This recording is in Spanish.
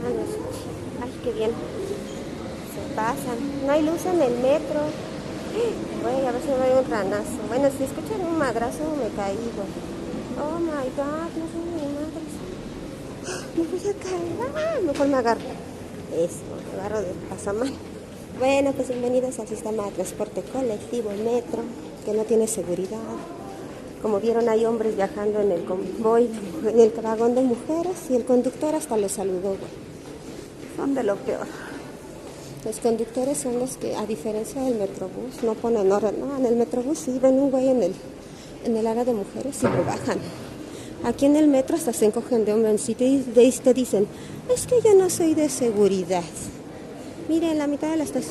Ah, no escuché. Ay, qué bien. Se pasan. No hay luz en el metro. Güey, a ver si me doy un ranazo. Bueno, si escuchan un madrazo me caigo. Oh my god, no soy mi madre. Me voy a caer. Ah, mejor me agarro. Eso, me agarro del pasamano. Bueno, pues bienvenidos al sistema de transporte colectivo, el metro, que no tiene seguridad. Como vieron, hay hombres viajando en el convoy, en el vagón de mujeres, y el conductor hasta los saludó, güey. Son de lo peor. Los conductores son los que, a diferencia del metrobús, no ponen orden. No, en el metrobús sí ven un güey en el área de mujeres y lo bajan. Aquí en el metro hasta se encogen de hombros y te dicen, es que yo no soy de seguridad. Mire, en la mitad de la estación